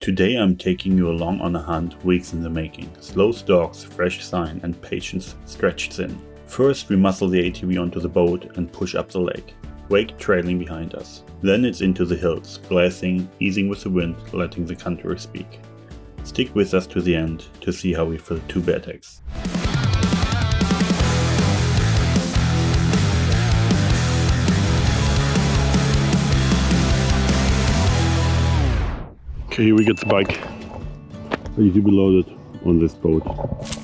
Today I'm taking you along on a hunt weeks in the making. Slow stalks, fresh sign and patience stretched thin. First we muscle the ATV onto the boat and push up the lake, wake trailing behind us. Then it's into the hills, glassing, easing with the wind, letting the contour speak. Stick with us to the end to see how we fill 2 bear tags. Okay, here we get the bike ready to be loaded on this boat.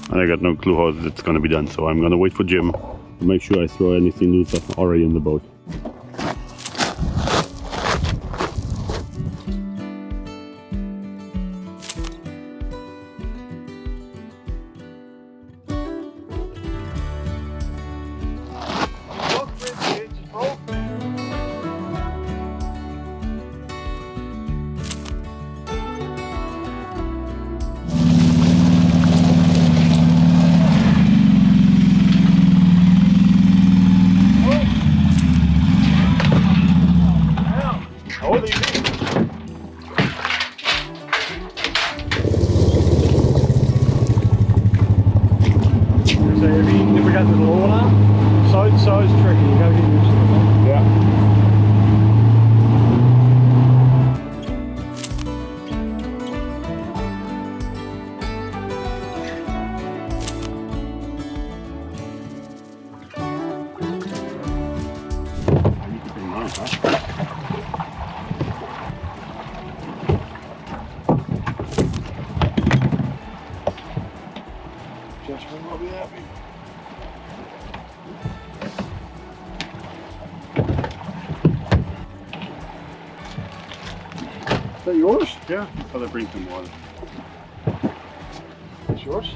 And I got no clue how it's gonna be done, so I'm gonna wait for Jim to make sure I throw anything loose that's already in the boat. So it's tricky, you gotta get used to it. Yeah. Just will be happy. Is that yours? Yeah, so they bring some water. That's yours?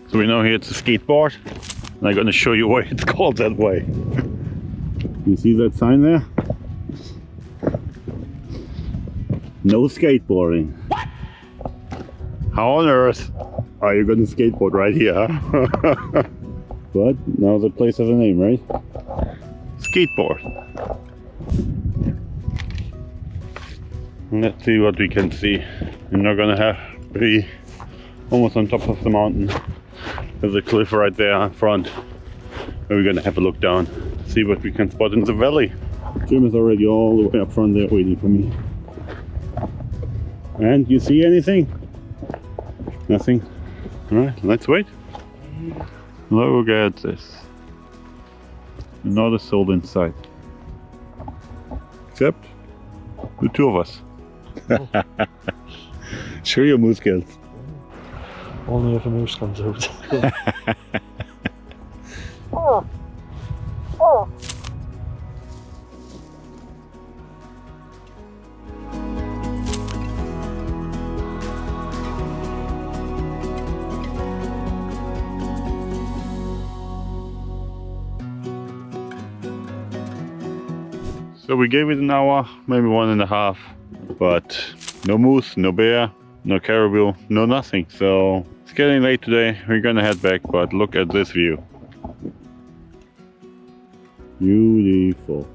So we know here it's a skateboard, and I'm going to show you why it's called that way. You see that sign there? No skateboarding. What? How on earth are you going to skateboard right here? Huh? But now the place has a name, right? Skateboard. Let's see what we can see. We're not going to have be almost on top of the mountain. There's a cliff right there in front where we're gonna have a look down, see what we can spot in the valley. Jim is already all the way up front there waiting for me. And you see anything? Nothing? Alright, let's wait. Look at this. Not a soul inside. Except the 2 of us. Show your moose skills. Only if a moose comes out. So we gave it an hour, maybe 1.5, but no moose, no bear, no caribou, no nothing. So it's getting late today, we're gonna head back, but look at this view. Beautiful.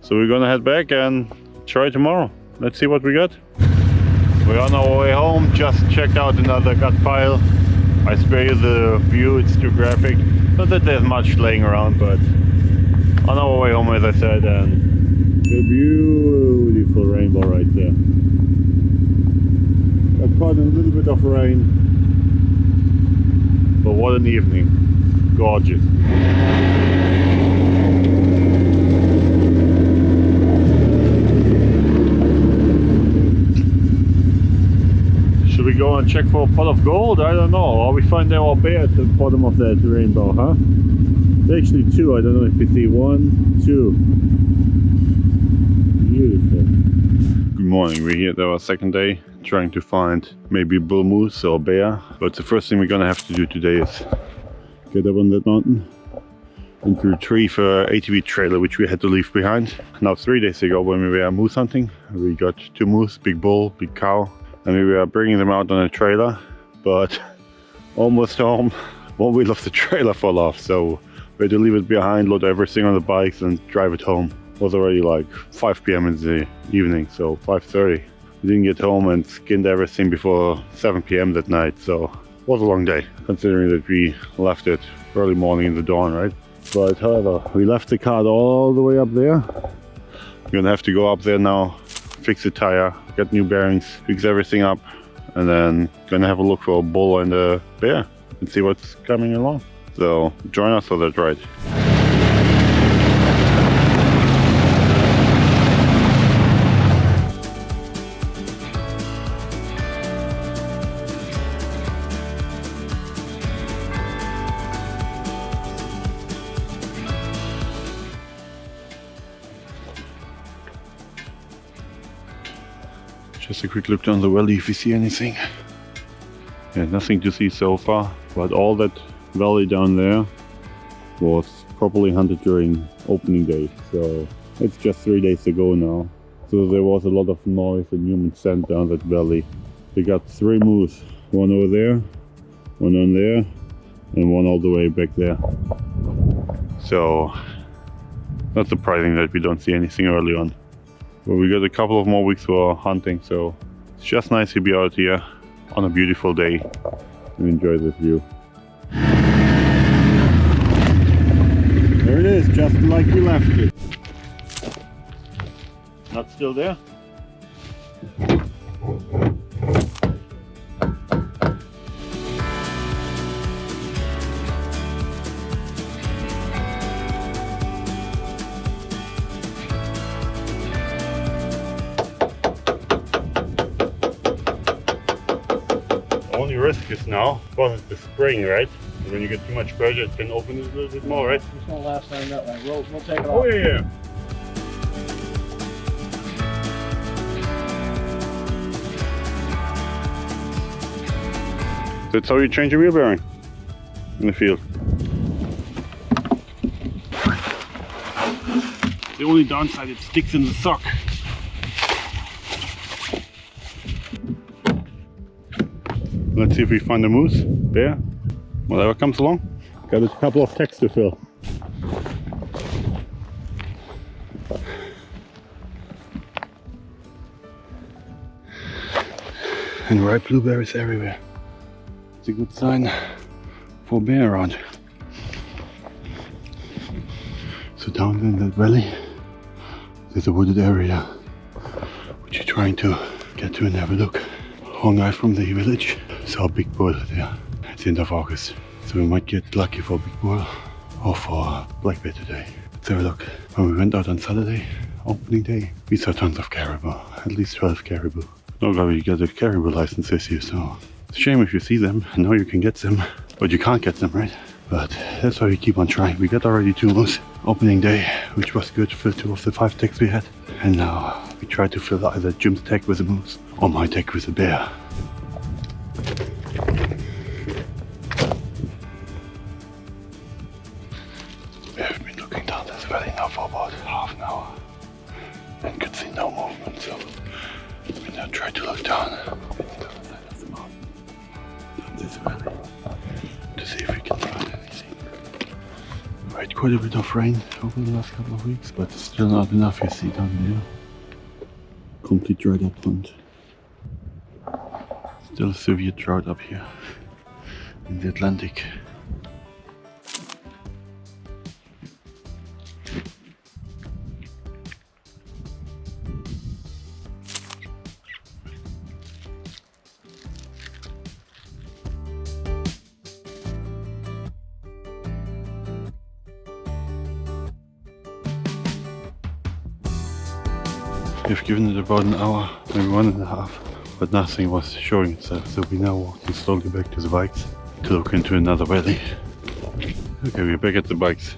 So we're gonna head back and try tomorrow. Let's see what we got. We're on our way home, just checked out another gut pile. I spare you the view, it's too graphic. Not that there's much laying around, but on our way home, as I said, and a beautiful rainbow right there. Got caught in a little bit of rain, but what an evening. gorgeous. Should we go and check for a pot of gold? I don't know. Or we find our bear at the bottom of that rainbow, huh? There's actually two. I don't know if you see one, two. Beautiful. Good morning. We're here at our second day trying to find maybe bull moose or bear. But the first thing we're gonna have to do today is get up on that mountain and to retrieve a ATV trailer which we had to leave behind. Now 3 days ago when we were moose hunting, we got two moose, big bull, big cow, and we were bringing them out on a trailer, but almost home, one wheel of the trailer fell off, so we had to leave it behind, load everything on the bikes and drive it home. It was already like 5 p.m. in the evening, so 5:30. We didn't get home and skinned everything before 7 p.m. that night, so it was a long day, considering that we left it early morning in the dawn, right? But however, we left the cart all the way up there. We're gonna have to go up there now, fix the tire, get new bearings, fix everything up, and then gonna have a look for a bull and a bear and see what's coming along. So join us for that ride. Just a quick look down the valley if you see anything. Yeah, nothing to see so far, but all that valley down there was properly hunted during opening day, so it's just 3 days ago now. So there was a lot of noise and human scent down that valley. We got 3 moose, one over there, one on there, and one all the way back there. So not surprising that we don't see anything early on. But we got a couple of more weeks for hunting, so it's just nice to be out here on a beautiful day and enjoy this view. There it is, just like we left it. Not still there? Only risk is now, because it's the spring, right? When you get too much pressure, it can open it a little bit more, right? It's gonna last time that way. We'll take it off. Oh yeah. That's how you change a wheel bearing in the field. The only downside, it sticks in the sock. Let's see if we find a moose, bear, whatever comes along. Got a couple of tags to fill. And ripe blueberries everywhere. It's a good sign for bear around. So down in that valley, there's a wooded area which you're trying to get to and have a look. Long guy from the village saw a big bull there at the end of August. So we might get lucky for a big bull or for a black bear today. Let's have a look. When we went out on Saturday, opening day, we saw tons of caribou, at least 12 caribou. Nobody got a caribou license this year, so it's a shame if you see them. I know you can get them, but you can't get them, right? But that's why we keep on trying. We got already 2 moose opening day, which was good to fill 2 of the 5 tags we had. And now we try to fill either Jim's tag with a moose or my tag with a bear. We have been looking down this valley now for about half an hour and could see no movement, so we now try to look down at the other side of the mountain, down this valley, to see if we can find anything. We had quite a bit of rain over the last couple of weeks, but still not enough, you see down there. Complete dried up pond. Still a severe drought up here in the Atlantic. We've given it about an hour, maybe 1.5, but nothing was showing itself, so we're now walking slowly back to the bikes to look into another valley. Okay, we're back at the bikes.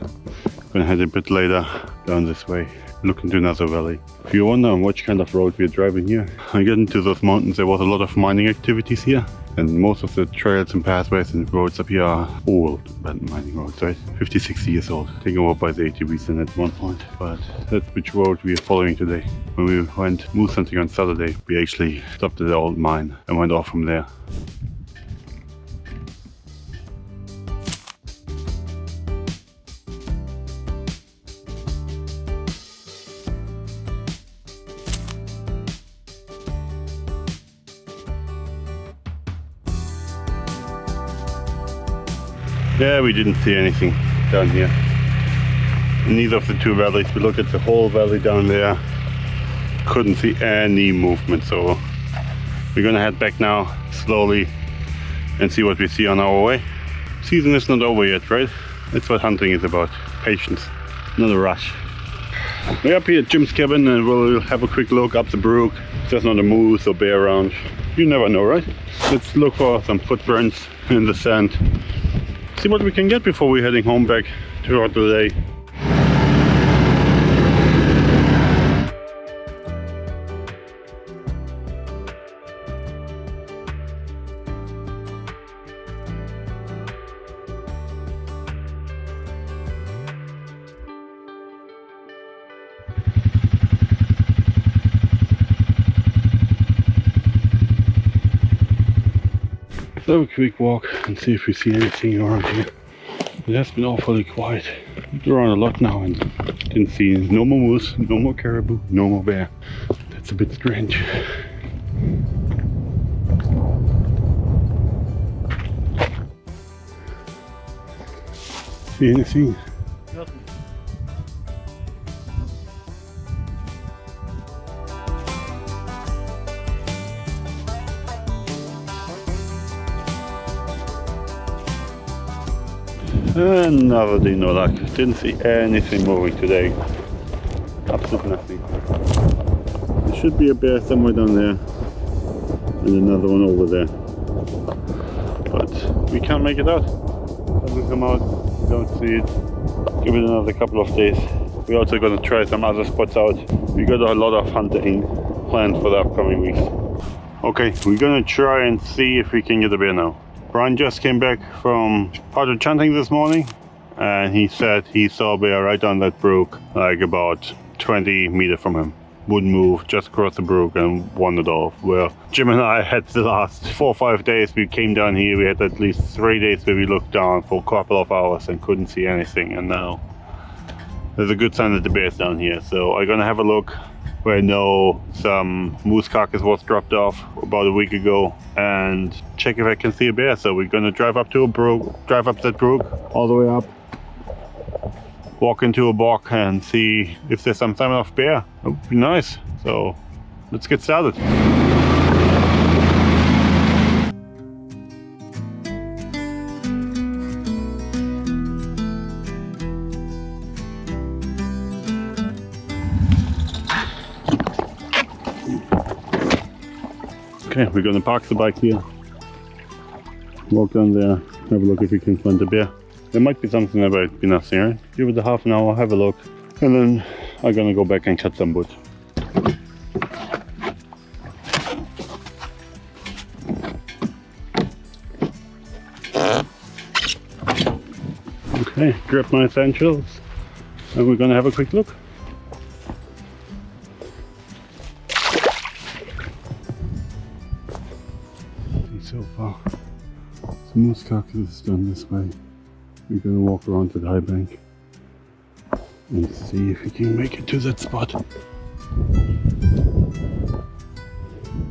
Gonna head a bit later down this way, look into another valley. If you're wondering which kind of road we're driving here, I get into those mountains, there was a lot of mining activities here, and most of the trails and pathways and roads up here are old mining roads, right? 50, 60 years old, taken over by the ATVs in at one point. But that's which road we are following today. When we went moose hunting on Saturday, we actually stopped at the old mine and went off from there. Yeah, we didn't see anything down here. In neither of the two valleys. We looked at the whole valley down there. Couldn't see any movement, so we're gonna head back now slowly and see what we see on our way. Season is not over yet, right? That's what hunting is about. Patience, not a rush. We're up here at Jim's cabin and we'll have a quick look up the brook. There's not a moose or bear around. You never know, right? Let's look for some footprints in the sand. See what we can get before we're heading home back throughout the day. Let's have a quick walk and see if we see anything around here. It has been awfully quiet. Looked around a lot now and didn't see no more moose, no more caribou, no more bear. That's a bit strange. See anything? Nothing. Another day, no luck. Didn't see anything moving today. Absolutely nothing. There should be a bear somewhere down there and another one over there. But we can't make it out. Doesn't come out, we don't see it. Give it another couple of days. We're also going to try some other spots out. We got a lot of hunting planned for the upcoming weeks. Okay, we're going to try and see if we can get a bear now. Brian just came back from partridge hunting this morning and he said he saw a bear right on that brook, like about 20 meters from him. Wouldn't move, just across the brook and wandered off. Well, Jim and I had the last 4 or 5 days we came down here. We had at least 3 days where we looked down for a couple of hours and couldn't see anything, and now there's a good sign that the bear's down here. So I'm gonna have a look where I know some moose carcass was dropped off about a week ago and check if I can see a bear. So we're gonna drive up that brook all the way up, walk into a bog and see if there's some sign of bear. That would be nice. So let's get started. Okay, we're gonna park the bike here, walk down there, have a look if we can find a bear. There might be something about be nothing, right? Give it a half an hour, have a look, and then I'm gonna go back and cut some wood. Okay, grab my essentials, and we're gonna have a quick look. So far, the moose carcass is done this way. We're gonna walk around to the high bank and see if we can make it to that spot.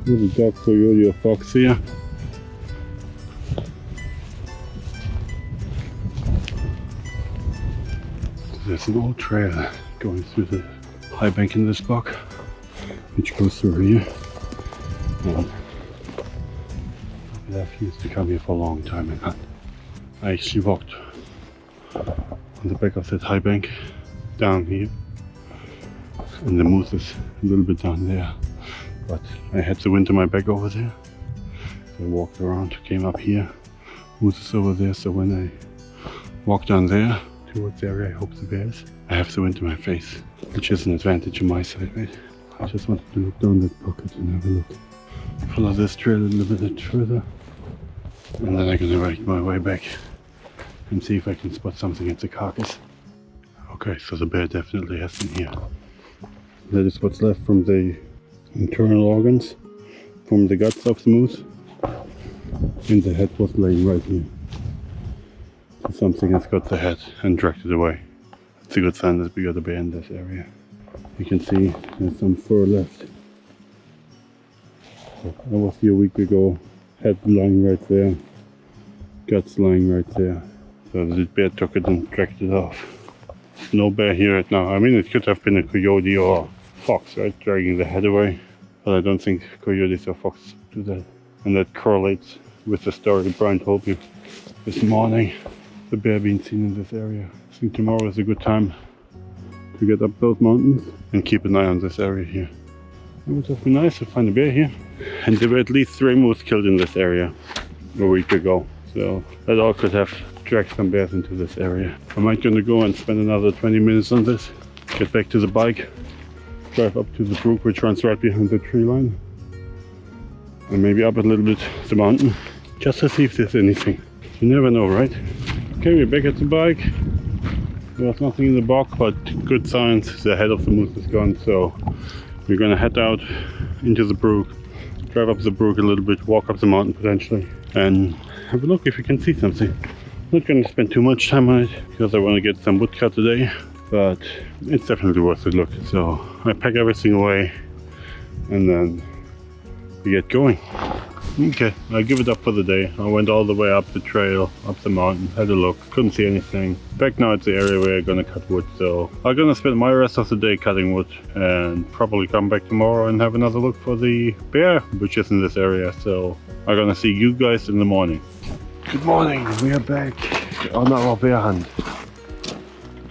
Little dog coyote or fox here. There's an old trail going through the high bank in this bog, which goes through here. I've used to come here for a long time and hunt. I actually walked on the back of that high bank down here And the moose is a little bit down there. But I had the wind to my back over there. So I walked around, came up here. Moose is over there, so when I walk down there towards the area I hope the bear is, I have the wind to my face, which is an advantage on my side, right? I just wanted to look down that pocket and have a look. Follow this trail a little bit further. And then I'm gonna make my way back and see if I can spot something at the carcass. Okay, so the bear definitely has been here. That is what's left from the internal organs, from the guts of the moose. And the head was laying right here. So something has got the head and dragged it away. It's a good sign that we got a bear in this area. You can see there's some fur left. So I was here a week ago, head lying right there, guts lying right there. So the bear took it and dragged it off. No bear here right now. I mean, it could have been a coyote or fox, right, dragging the head away. But I don't think coyotes or foxes do that. And that correlates with the story Brian told me this morning. The bear being seen in this area. I think tomorrow is a good time to get up those mountains and keep an eye on this area here. It would have been nice to find a bear here. And there were at least 3 moose killed in this area a week ago. So that all could have dragged some bears into this area. I might gonna go and spend another 20 minutes on this, get back to the bike, drive up to the brook which runs right behind the tree line, and maybe up a little bit the mountain, just to see if there's anything. You never know, right? Okay, we're back at the bike. There was nothing in the box, but good signs. The head of the moose is gone, so we're gonna head out into the brook, drive up the brook a little bit, walk up the mountain potentially, and have a look if we can see something. Not gonna spend too much time on it because I want to get some wood cut today, but it's definitely worth a look. So I pack everything away and then we get going. Okay, I give it up for the day. I went all the way up the trail, up the mountain, had a look, couldn't see anything. Back now it's the area where I'm gonna cut wood, so I'm gonna spend my rest of the day cutting wood and probably come back tomorrow and have another look for the bear, which is in this area. So I'm gonna see you guys in the morning. Good morning, we are back on our bear hunt.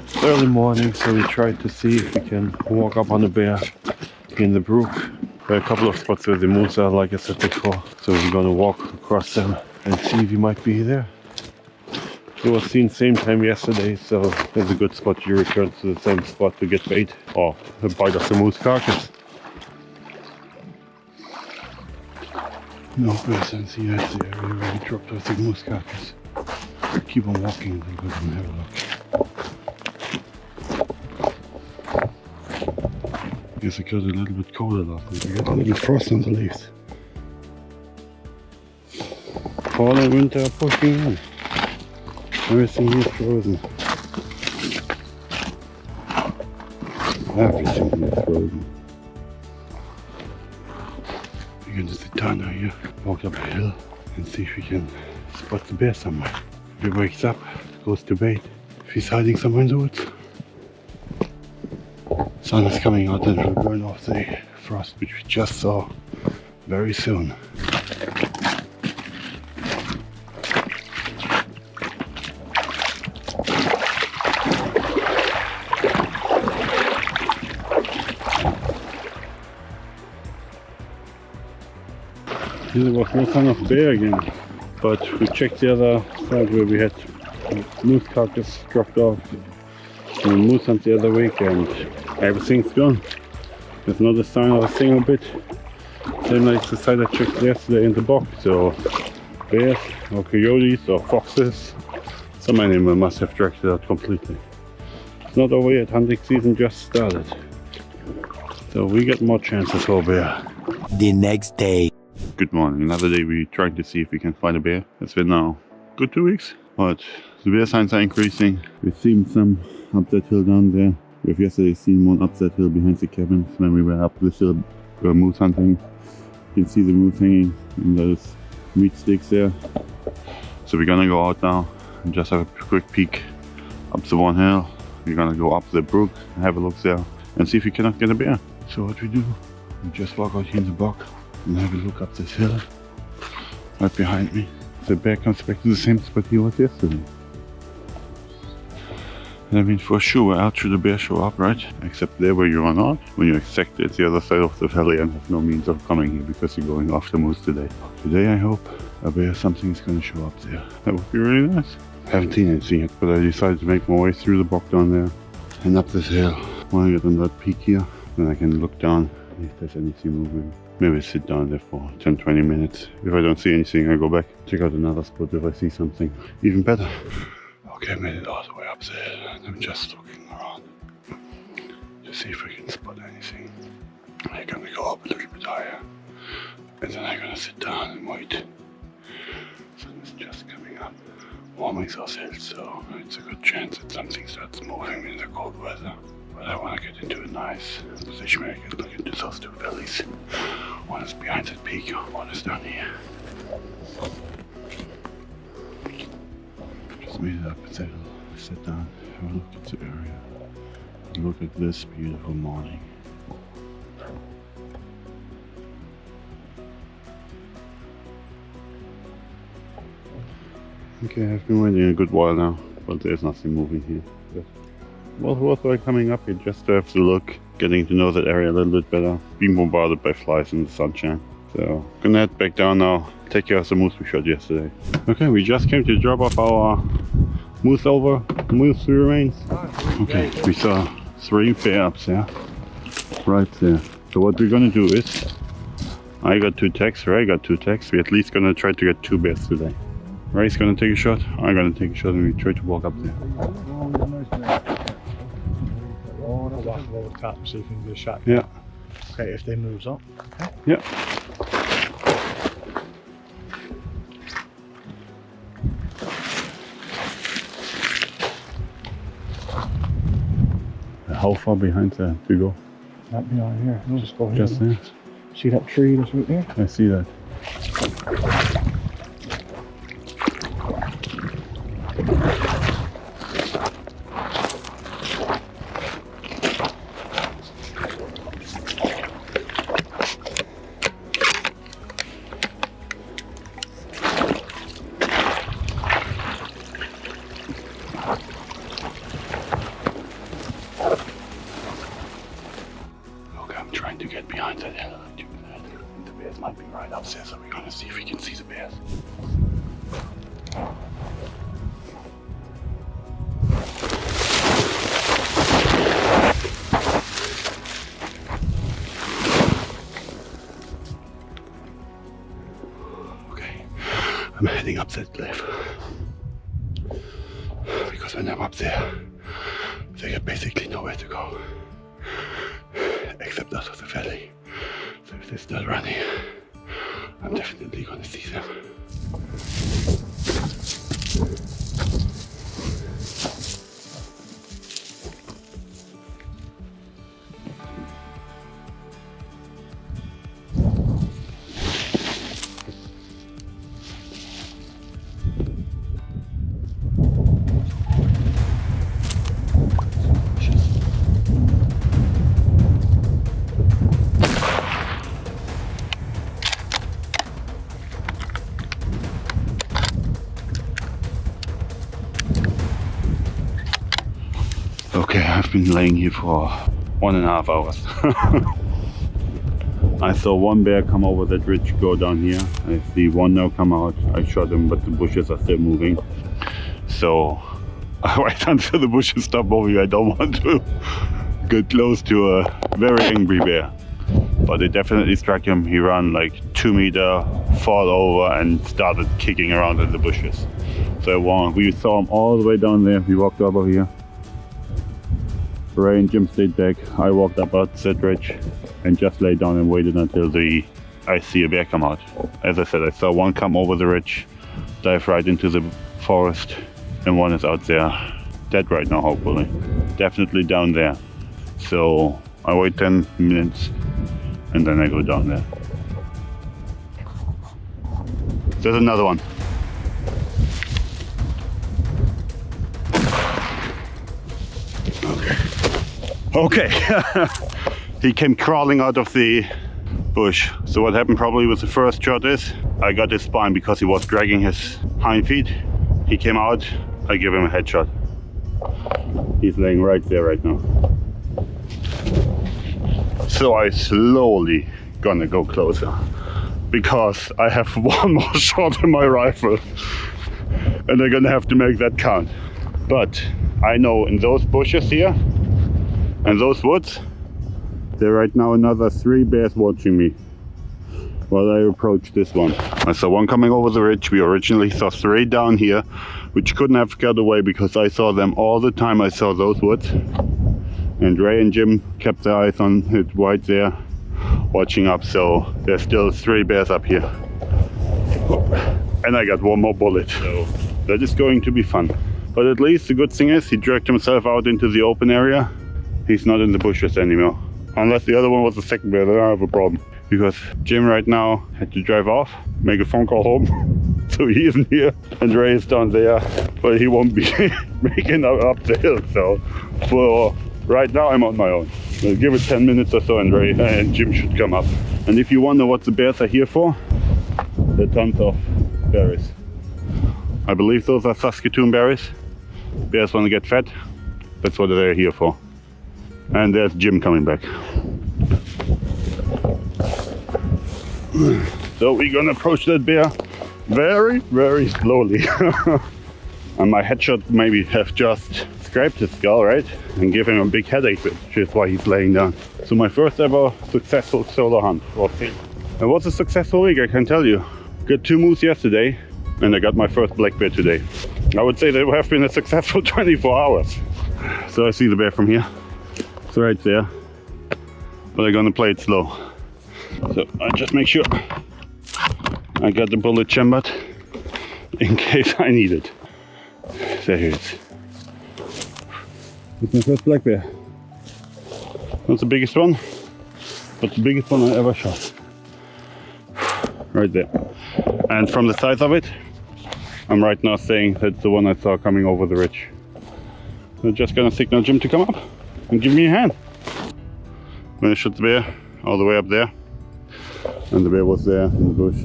It's early morning, so we tried to see if we can walk up on a bear in the brook. There are a couple of spots where the moose are, like I said before, so we're gonna walk across them and see if he might be there. It was seen same time yesterday, so there's a good spot to return to the same spot to get bait or a bite of the moose carcass. No persons here at the area where we dropped off the moose carcass. Keep on walking and go and have a look. Guess it got a little bit colder last night. We got a little frost on the leaves. Fall and winter are pushing in. Everything is frozen. Everything is frozen. We're gonna sit down now here, walk up a hill and see if we can spot the bear somewhere. If he wakes up, goes to bed. If he's hiding somewhere in the woods. Sun is coming out and will burn off the frost which we just saw very soon. There was no sign of bear again, but we checked the other side where we had moose carcass dropped off. We moose hunt the other week and everything's gone. There's not a sign of a single bit. Same like the side I checked yesterday in the box. So bears or coyotes or foxes, some animal must have dragged it out completely. It's not over yet, hunting season just started. So we get more chances for bear. The next day. Good morning, another day we trying to see if we can find a bear. It's been now good 2 weeks, but the bear signs are increasing. We've seen some up that hill down there. We've yesterday seen one up that hill behind the cabin. When we were up this hill, we were moose hunting. You can see the moose hanging in those meat sticks there. So we're gonna go out now and just have a quick peek up the one hill. We're gonna go up the brook, have a look there and see if we cannot get a bear. So what we do, we just walk out here in the bog and have a look up this hill right behind me. The bear comes back to the same spot he was yesterday. I mean, for sure, we're out through the bear show up, right? Except there where you are not. When you expect it's the other side of the valley and have no means of coming here because you're going after moose today. Today, I hope a bear, something's gonna show up there. That would be really nice. Haven't seen anything yet, but I decided to make my way through the Brook down there and up this hill. When I get on that peak here, then I can look down if there's anything moving. Maybe sit down there for 10-20 minutes. If I don't see anything, I go back, check out another spot if I see something even better. Okay, I made it all the way up there and I'm just looking around to see if I can spot anything. I'm gonna go up a little bit higher and then I'm gonna sit down and wait. Sun is just coming up, warming those hills, so it's a good chance that something starts moving in the cold weather. But I want to get into a nice position where I can look into those two valleys. One is behind that peak, one is down here. Just made it up a little, sit down, have a look at the area. Look at this beautiful morning. Okay, I've been waiting a good while now, but there's nothing moving here. Well, worthwhile coming up here just to have to look, getting to know that area a little bit better, being bombarded by flies in the sunshine. So, gonna head back down now, take care of the moose we shot yesterday. Okay, we just came to drop off our moose remains. Okay, we saw 3 bears there, right there. So what we're gonna do is, I got 2 tags, Ray got 2 tags, we're at least gonna try to get 2 bears today. Ray's gonna take a shot, I'm gonna take a shot, and we try to walk up there. Roll the tap, see if you can get a shot. Yeah. Okay, if they moves up. Okay. Yeah. How far behind that do you go? Not behind here. We'll just go ahead. Just there? See that tree that's right there? I see that. To get behind that hill and do that. The bears might be right up there, so we're gonna see if we can see the bears. Okay, I'm heading up that cliff. Because when I'm up there, they get basically nowhere to go. Except out of the valley. So if they're still running, I'm definitely gonna see them. Okay, I've been laying here for 1.5 hours. I saw one bear come over that ridge, go down here. I see one now come out. I shot him, but the bushes are still moving. So I wait until the bushes stop moving. I don't want to get close to a very angry bear. But it definitely struck him. He ran like 2 meters, fall over and started kicking around in the bushes. So we saw him all the way down there. We walked over here. Ray and Jim stayed back. I walked up out that ridge and just lay down and waited until I see a bear come out. As I said, I saw one come over the ridge, dive right into the forest, and one is out there, dead right now hopefully. Definitely down there. So I wait 10 minutes and then I go down there. There's another one. Okay, he came crawling out of the bush. So what happened probably with the first shot is I got his spine because he was dragging his hind feet. He came out, I gave him a headshot. He's laying right there right now. So I slowly gonna go closer because I have one more shot in my rifle and I'm gonna have to make that count. But I know in those bushes here and those woods, there are right now another 3 bears watching me while I approach this one. I saw one coming over the ridge. We originally saw 3 down here, which couldn't have got away because I saw them all the time I saw those woods. And Ray and Jim kept their eyes on it right there, watching up. So there's still 3 bears up here. And I got one more bullet. So that is going to be fun. But at least the good thing is he dragged himself out into the open area. He's not in the bushes anymore. Unless the other one was the second bear, then I have a problem. Because Jim right now had to drive off, make a phone call home. So he isn't here. And Ray is down there, but he won't be making it up the hill. So for right now I'm on my own. I'll give it 10 minutes or so and Ray and Jim should come up. And if you wonder what the bears are here for, there are tons of berries. I believe those are Saskatoon berries. Bears want to get fed. That's what they're here for. And there's Jim coming back. So we're gonna approach that bear very, very slowly. And my headshot maybe have just scraped his skull, right? And give him a big headache, which is why he's laying down. So my first ever successful solo hunt. It was a successful week, I can tell you. Got 2 moose yesterday, and I got my first black bear today. I would say they have been a successful 24 hours. So I see the bear from here. It's right there. But I'm gonna play it slow. So I just make sure I got the bullet chambered in case I need it. There he is. It's my first black bear. Not the biggest one, but the biggest one I ever shot. Right there. And from the size of it, I'm right now saying that's the one I saw coming over the ridge. So I'm just gonna signal Jim to come up and give me a hand. When I shot the bear all the way up there, and the bear was there in the bush.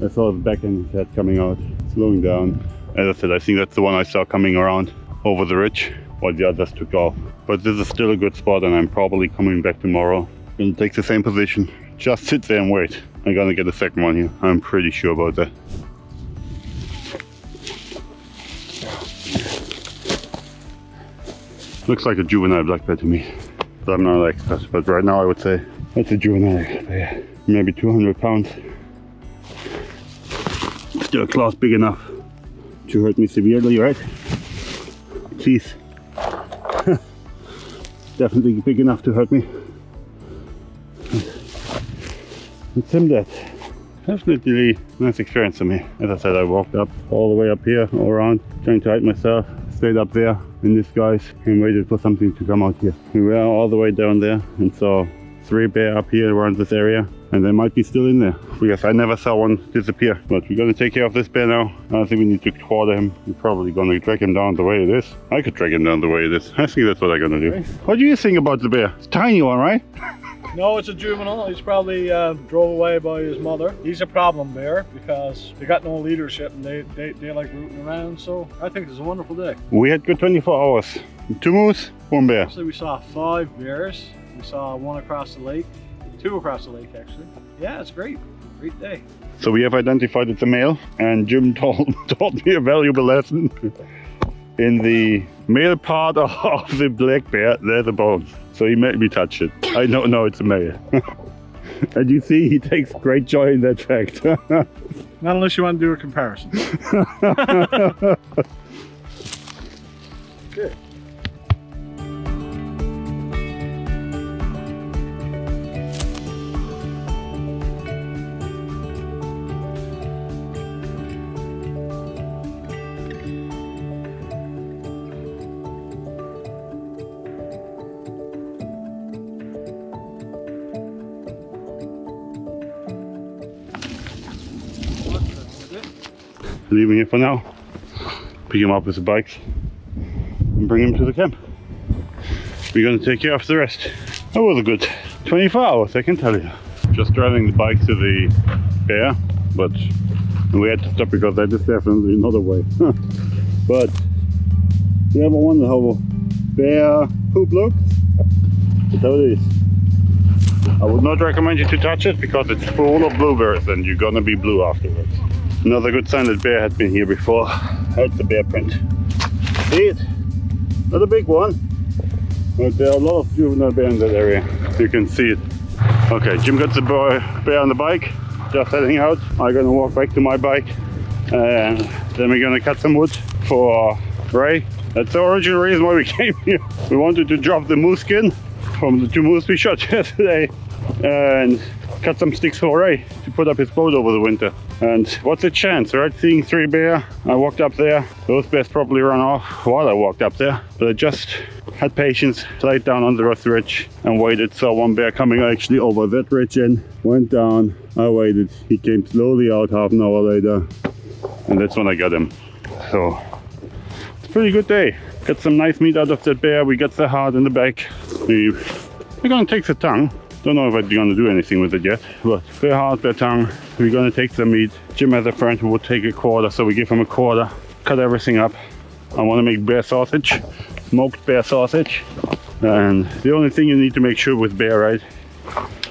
I saw the back end of his head coming out, slowing down. As I said, I think that's the one I saw coming around over the ridge, while the others took off. But this is still a good spot and I'm probably coming back tomorrow. Gonna take the same position, just sit there and wait. I'm gonna get a second one here, I'm pretty sure about that. Looks like a juvenile black bear to me, but I'm not an expert. But right now I would say that's a juvenile bear, maybe 200 pounds. Still claws big enough to hurt me severely, right? Teeth. Definitely big enough to hurt me. It's him dead. Definitely nice experience for me. As I said, I walked up all the way up here, all around, trying to hide myself. Stayed up there in this guise and waited for something to come out here. We were all the way down there and saw 3 bear up here around this area, and they might be still in there because I never saw one disappear. But we're gonna take care of this bear now. I don't think we need to quarter him. We're probably gonna drag him down the way it is. I could drag him down the way it is. I think that's what I'm gonna do. What do you think about the bear? It's a tiny one, right? No, it's a juvenile. He's probably drove away by his mother. He's a problem bear because they got no leadership and they like rooting around. So I think it's a wonderful day. We had good 24 hours. 2 moose, 1 bear. So we saw 5 bears. We saw 1 across the lake, 2 across the lake actually. Yeah, it's great. Great day. So we have identified it's a male, and Jim taught me a valuable lesson. In the male part of the black bear, there's a bone. So he made me touch it. I don't know it's a male. And you see, he takes great joy in that fact. Not unless you want to do a comparison. Okay. Leave him here for now. Pick him up with the bikes and bring him to the camp. We're gonna take care of the rest. That was a good 24 hours, I can tell you. Just driving the bike to the bear, but we had to stop because that is definitely not a way. But you ever wonder how bear poop looks. That's how it is. I would not recommend you to touch it because it's full of blueberries and you're gonna be blue afterwards. Another good sign that bear had been here before. That's the bear print. See it? Not a big one, but there are a lot of juvenile bear in that area. You can see it. Okay, Jim got the bear on the bike, just heading out. I'm gonna walk back to my bike and then we're gonna cut some wood for Ray. That's the original reason why we came here. We wanted to drop the moose skin from the 2 moose we shot yesterday and cut some sticks for Ray to put up his boat over the winter. And what's the chance, right? Seeing 3 bear, I walked up there. Those bears probably ran off while I walked up there. But I just had patience, laid down on the ridge and waited. Saw 1 bear coming actually over that ridge and went down. I waited. He came slowly out half an hour later. And that's when I got him. So, it's a pretty good day. Got some nice meat out of that bear. We got the heart in the back. We're gonna take the tongue. Don't know if I'm gonna do anything with it yet, but bear heart, bear tongue. We're gonna take the meat. Jim has a friend who would take a quarter, so we give him a quarter. Cut everything up. I want to make bear sausage, smoked bear sausage. And the only thing you need to make sure with bear, right?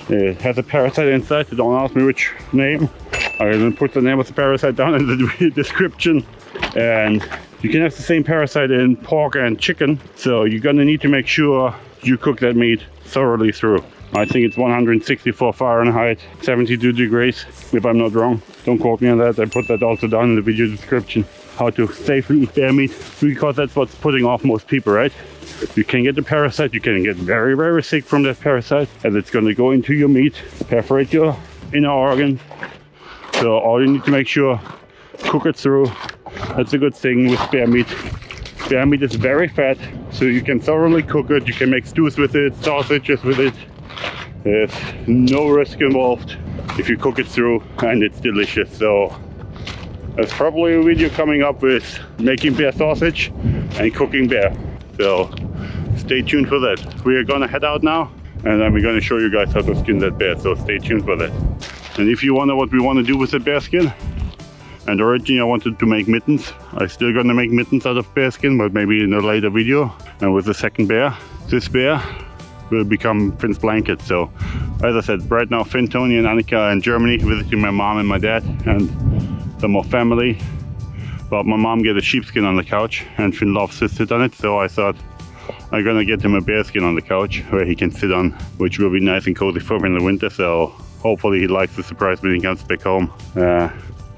It has a parasite inside. Don't ask me which name. I'm gonna put the name of the parasite down in the description. And you can have the same parasite in pork and chicken, so you're gonna need to make sure you cook that meat thoroughly through. I think it's 164 Fahrenheit, 72 degrees, if I'm not wrong. Don't quote me on that. I put that also down in the video description. How to safely eat bear meat, because that's what's putting off most people, right? You can get the parasite, you can get very, very sick from that parasite, and it's gonna go into your meat, perforate your inner organ. So all you need to make sure, cook it through. That's a good thing with bear meat. Bear meat is very fat, so you can thoroughly cook it. You can make stews with it, sausages with it. There's no risk involved if you cook it through, and it's delicious. So there's probably a video coming up with making bear sausage and cooking bear. So stay tuned for that. We are gonna head out now, and then we're gonna show you guys how to skin that bear. So stay tuned for that. And if you wonder what we want to do with the bear skin, and originally I wanted to make mittens. I'm still gonna make mittens out of bear skin, but maybe in a later video. And with the second bear, this bear will become Finn's blanket. So as I said, right now Finn, Tony and Annika are in Germany visiting my mom and my dad and some more family. But my mom get a sheepskin on the couch and Finn loves to sit on it, so I thought I'm gonna get him a bear skin on the couch where he can sit on, which will be nice and cozy for him in the winter. So hopefully he likes the surprise when he comes back home.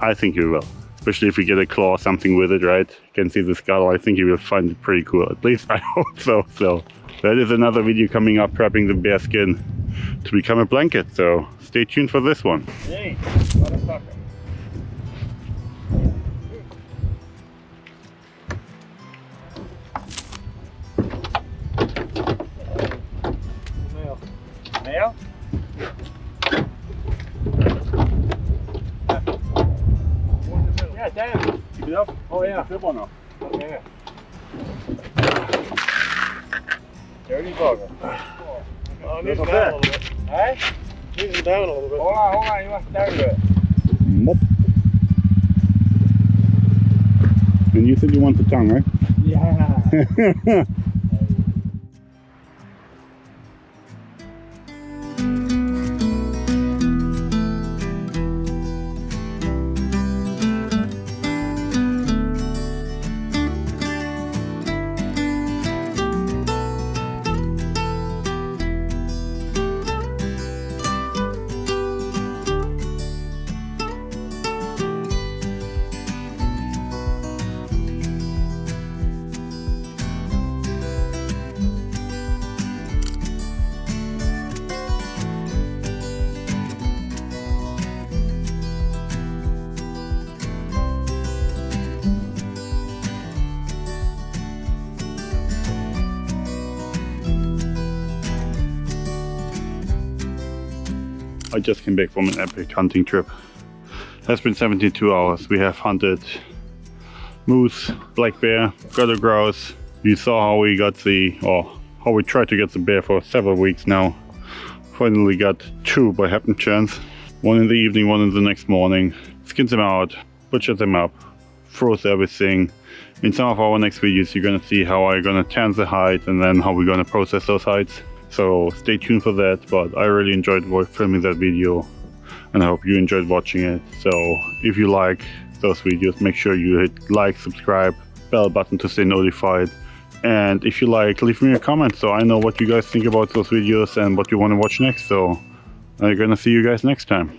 I think he will, especially if we get a claw or something with it, right? You can see the skull. I think he will find it pretty cool. At least I hope so. So that is another video coming up, prepping the bear skin to become a blanket. So stay tuned for this one. Hey, motherfucker. Nail? Yeah, damn. Keep it up. Oh yeah. Flip one up. Okay. Dirty bugger. Oh, it needs to down a little bit. Hey? Needs to down a little bit. Hold on, you want to down a bit. Mop. And you said you want the tongue, right? Yeah. I just came back from an epic hunting trip. It has been 72 hours. We have hunted moose, black bear, got a grouse. You saw how we got how we tried to get the bear for several weeks now. Finally got 2 by happen chance. One in the evening, one in the next morning. Skinned them out, butchered them up, froze everything, In some of our next videos, you're gonna see how I'm gonna tan the hide and then how we're gonna process those hides. So stay tuned for that, but I really enjoyed filming that video and I hope you enjoyed watching it. So if you like those videos, make sure you hit like, subscribe, bell button to stay notified. And if you like, leave me a comment so I know what you guys think about those videos and what you want to watch next. So I'm gonna see you guys next time.